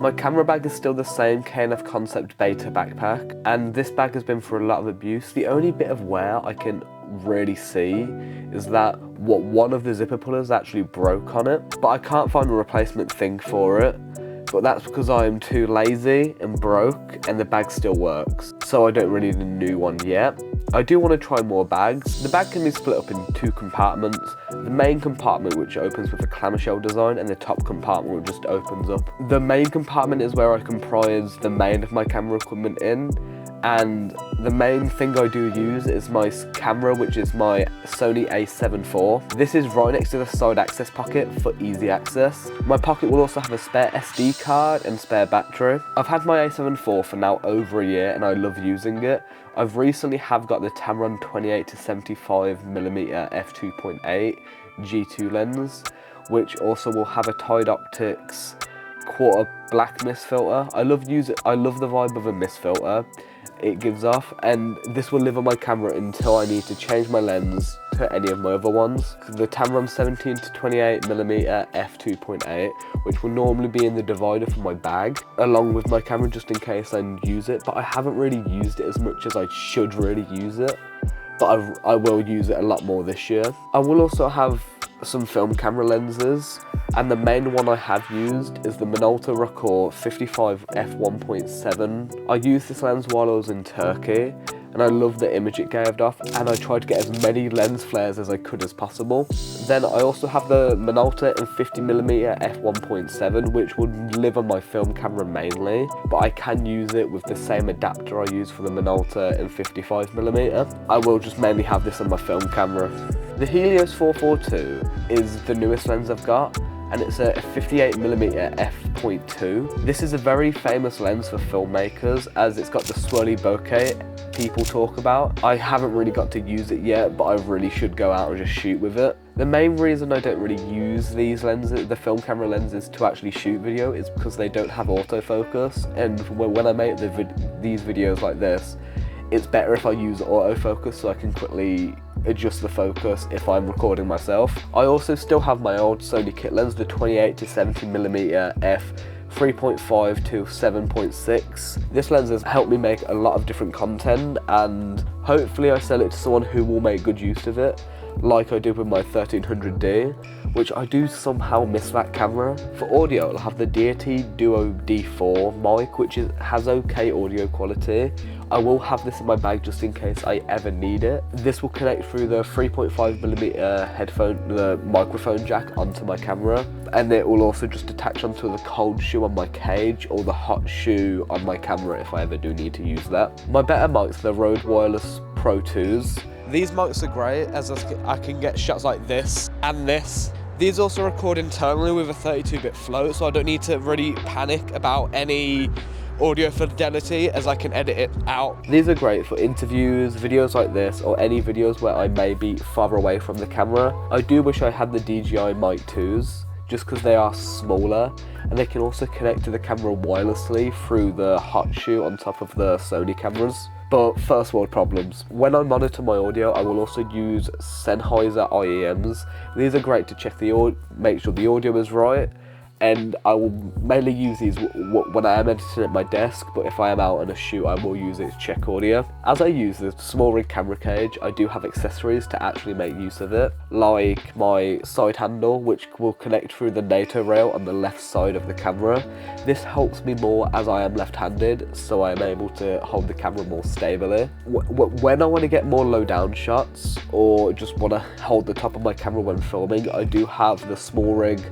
My camera bag is still the same KNF Concept Beta backpack, and this bag has been through a lot of abuse. The only bit of wear I can really see is that one of the zipper pullers actually broke on it, but I can't find a replacement thing for it. But that's because I am too lazy and broke, and the bag still works, so I don't really need a new one yet. I do want to try more bags. The bag can be split up in 2 compartments. The main compartment, which opens with a clamshell design, and the top compartment which just opens up. The main compartment is where I comprise the main of my camera equipment in, and the main thing I do use is my camera, which is my Sony a7 IV. This is right next to the side access pocket for easy access. My pocket will also have a spare SD card and spare battery. I've had my a7 IV for now over a year, and I love using it. I've recently got the Tamron 28-75mm f2.8 G2 lens, which also will have a Tide Optics quarter black mist filter. I love the vibe of a mist filter it gives off, and this will live on my camera until I need to change my lens to any of my other ones. The Tamron 17-28mm f2.8, which will normally be in the divider for my bag, along with my camera just in case I use it, but I haven't really used it as much as I should really use it, but I will use it a lot more this year. I will also have some film camera lenses, and the main one I have used is the Minolta Record 55 f1.7. I used this lens while I was in Turkey, and I love the image it gave off, and I tried to get as many lens flares as I could as possible. Then I also have the Minolta in 50mm f1.7, which would live on my film camera mainly, but I can use it with the same adapter I use for the Minolta in 55mm. I will just mainly have this on my film camera. The Helios 442 is the newest lens I've got, and it's a 58mm f.2. This is a very famous lens for filmmakers, as it's got the swirly bokeh people talk about. I haven't really got to use it yet, but I really should go out and just shoot with it. The main reason I don't really use these lenses, the film camera lenses, to actually shoot video is because they don't have autofocus, and when I make these videos like this, it's better if I use autofocus so I can quickly adjust the focus if I'm recording myself. I also still have my old Sony kit lens, the 28-70mm f 3.5 to 7.6. This lens has helped me make a lot of different content, and hopefully I sell it to someone who will make good use of it, like I did with my 1300D, which I do somehow miss that camera. For audio, I'll have the Deity Duo D4 mic, which has okay audio quality. I will have this in my bag just in case I ever need it. This will connect through the 3.5mm the microphone jack onto my camera, and it will also just attach onto the cold shoe on my cage or the hot shoe on my camera if I ever do need to use that. My better mics are the Rode Wireless Pro 2s. These mics are great as I can get shots like this and this. These also record internally with a 32-bit float, so I don't need to really panic about any audio fidelity, as I can edit it out. These are great for interviews, videos like this, or any videos where I may be far away from the camera. I do wish I had the DJI Mic 2s, just because they are smaller, and they can also connect to the camera wirelessly through the hot shoe on top of the Sony cameras. But first world problems. When I monitor my audio, I will also use Sennheiser IEMs. These are great to check make sure the audio is right, and I will mainly use these when I am editing at my desk, but if I am out on a shoot, I will use it to check audio. As I use the small rig camera cage, I do have accessories to actually make use of it, like my side handle, which will connect through the NATO rail on the left side of the camera. This helps me more as I am left-handed, so I am able to hold the camera more stably. When I want to get more low-down shots, or just want to hold the top of my camera when filming, I do have the small rig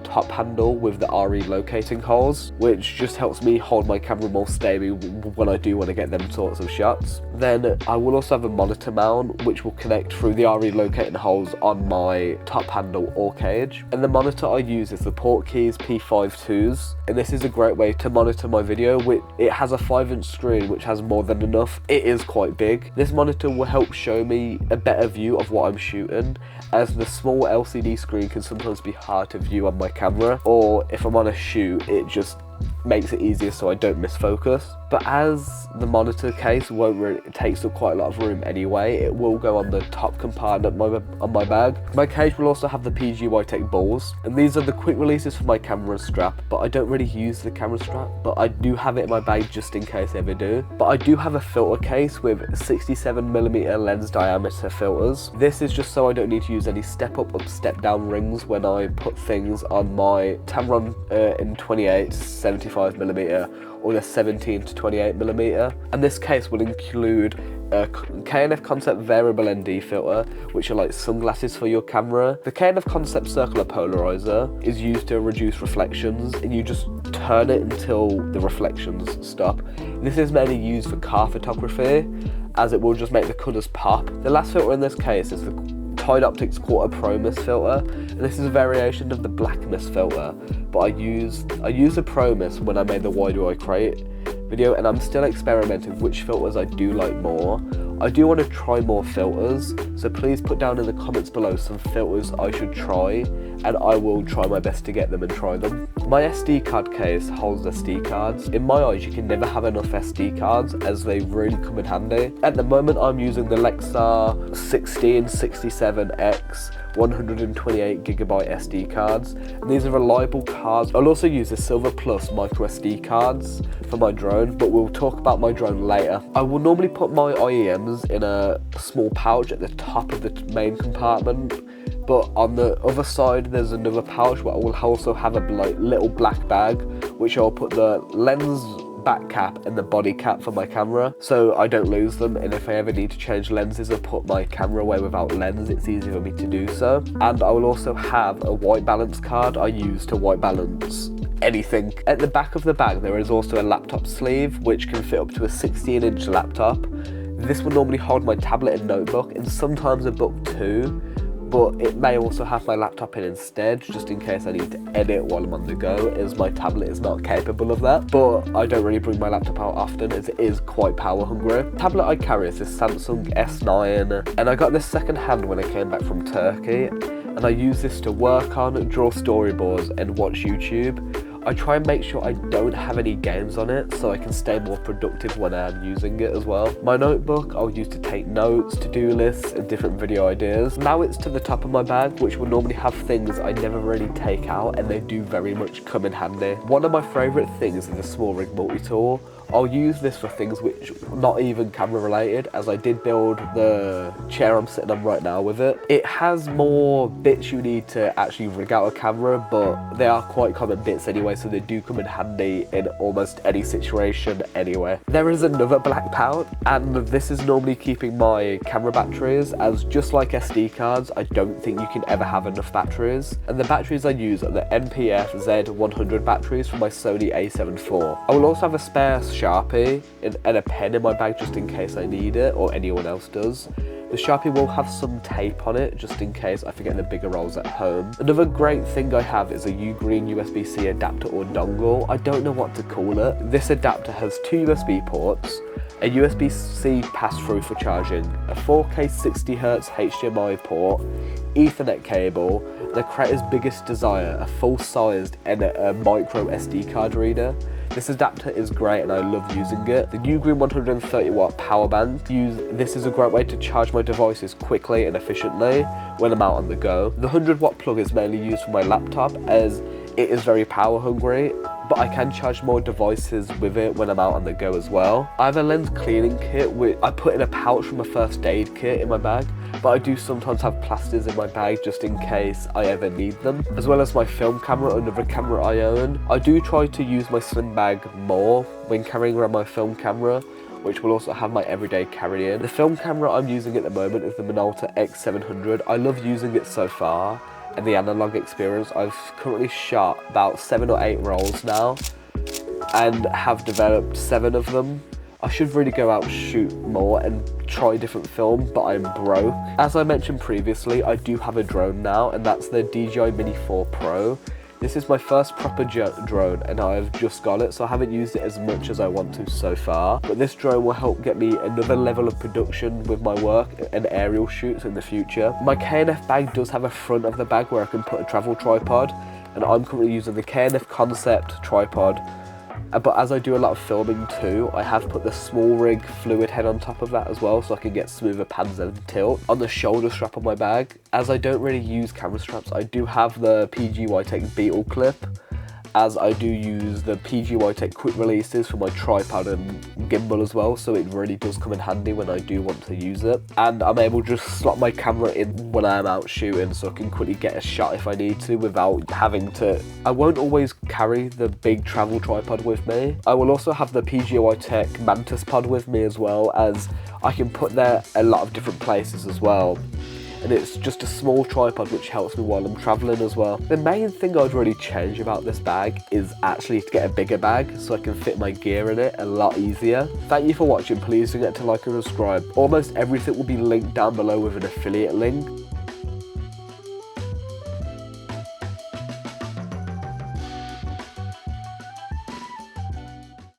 top handle with the RE locating holes, which just helps me hold my camera more stable when I do want to get them sorts of shots. Then I will also have a monitor mount, which will connect through the RE locating holes on my top handle or cage. And the monitor I use is the Portkeys P52s, and this is a great way to monitor my video. It has a 5-inch screen, which has more than enough. It is quite big. This monitor will help show me a better view of what I'm shooting, as the small LCD screen can sometimes be hard to view on my camera, or if I'm on a shoot, it just makes it easier so I don't miss focus. but as the monitor case won't really, it takes up quite a lot of room anyway, it will go on the top compartment on my bag. My case will also have the PGY Tech balls, and these are the quick releases for my camera strap, but I don't really use the camera strap, but I do have it in my bag just in case I ever do. But I do have a filter case with 67mm lens diameter filters. This is just so I don't need to use any step up or step down rings when I put things on my Tamron in 28 to 75mm or the 17 to 28mm. And this case will include a K&F Concept variable ND filter, which are like sunglasses for your camera. The K&F Concept circular polarizer is used to reduce reflections, and you just turn it until the reflections stop. This is mainly used for car photography, as it will just make the colours pop. The last filter in this case is the Tide Optics Quarter Pro Mist filter, and this is a variation of the Black Mist filter, but I used the Pro Mist when I made the Why Do I Create video, and I'm still experimenting with which filters I do like more. I do want to try more filters, so please put down in the comments below some filters I should try, and I will try my best to get them and try them. My SD card case holds SD cards. In my eyes, you can never have enough SD cards, as they really come in handy. At the moment, I'm using the Lexar 1667X 128GB SD cards, and these are reliable cards. I'll also use the Silver Plus micro SD cards for my drone, but we'll talk about my drone later. I will normally put my IEMs in a small pouch at the top of the main compartment, but on the other side there's another pouch where I will also have a little black bag, which I'll put the lens back cap and the body cap for my camera, so I don't lose them, and if I ever need to change lenses or put my camera away without lens, it's easy for me to do so. And I will also have a white balance card I use to white balance anything. At the back of the bag there is also a laptop sleeve, which can fit up to a 16-inch laptop. This will normally hold my tablet and notebook, and sometimes a book too, but it may also have my laptop in instead, just in case I need to edit while I'm on the go, as my tablet is not capable of that. But I don't really bring my laptop out often, as it is quite power hungry. The tablet I carry is this Samsung S9, and I got this second hand when I came back from Turkey, and I use this to work on, draw storyboards and watch YouTube. I try and make sure I don't have any games on it, so I can stay more productive when I am using it as well. My notebook I'll use to take notes, to-do lists and different video ideas. Now it's to the top of my bag, which will normally have things I never really take out, and they do very much come in handy. One of my favourite things is the small rig multi-tool. I'll use this for things which are not even camera related, as I did build the chair I'm sitting on right now with it. It has more bits you need to actually rig out a camera, but they are quite common bits anyway, so they do come in handy in almost any situation anyway. There is another black pouch, and this is normally keeping my camera batteries, as just like SD cards, I don't think you can ever have enough batteries. And the batteries I use are the NPF Z100 batteries from my Sony a7 IV. I will also have a spare Sharpie and a pen in my bag just in case I need it, or anyone else does. The Sharpie will have some tape on it just in case I forget the bigger rolls at home. Another great thing I have is a Ugreen USB-C adapter or dongle. I don't know what to call it. This adapter has 2 USB ports, a USB-C pass-through for charging, a 4K 60Hz HDMI port, Ethernet cable, and the creator's biggest desire, a full-sized and a micro SD card reader. This adapter is great and I love using it. The Ugreen 130-watt power bank. This is a great way to charge my devices quickly and efficiently when I'm out on the go. The 100-watt plug is mainly used for my laptop, as it is very power hungry, but I can charge more devices with it when I'm out on the go as well. I have a lens cleaning kit which I put in a pouch from a first aid kit in my bag, but I do sometimes have plasters in my bag just in case I ever need them, as well as my film camera, another camera I own. I do try to use my sling bag more when carrying around my film camera, which will also have my everyday carry-in. The film camera I'm using at the moment is the Minolta X700. I love using it so far, and the analog experience. I've currently shot about 7 or 8 rolls now, and have developed 7 of them. I should really go out, shoot more and try different film, but I'm broke. As I mentioned previously, I do have a drone now, and that's the DJI Mini 4 Pro. This is my first proper drone, and I've just got it, so I haven't used it as much as I want to so far. But this drone will help get me another level of production with my work and aerial shoots in the future. My K&F bag does have a front of the bag where I can put a travel tripod, and I'm currently using the K&F Concept tripod, But as I do a lot of filming too, I have put the small rig fluid head on top of that as well, so I can get smoother pans and tilt. On the shoulder strap of my bag, as I don't really use camera straps, I do have the PGY Tech Beetle clip, as I do use the PGY Tech quick releases for my tripod and gimbal as well, so it really does come in handy when I do want to use it. And I'm able to just slot my camera in when I'm out shooting, so I can quickly get a shot if I need to without having to. I won't always carry the big travel tripod with me. I will also have the PGY Tech Mantis pod with me as well, as I can put there a lot of different places as well. And it's just a small tripod which helps me while I'm traveling as well. The main thing I'd really change about this bag is actually to get a bigger bag so I can fit my gear in it a lot easier. Thank you for watching. Please don't forget to like and subscribe. Almost everything will be linked down below with an affiliate link.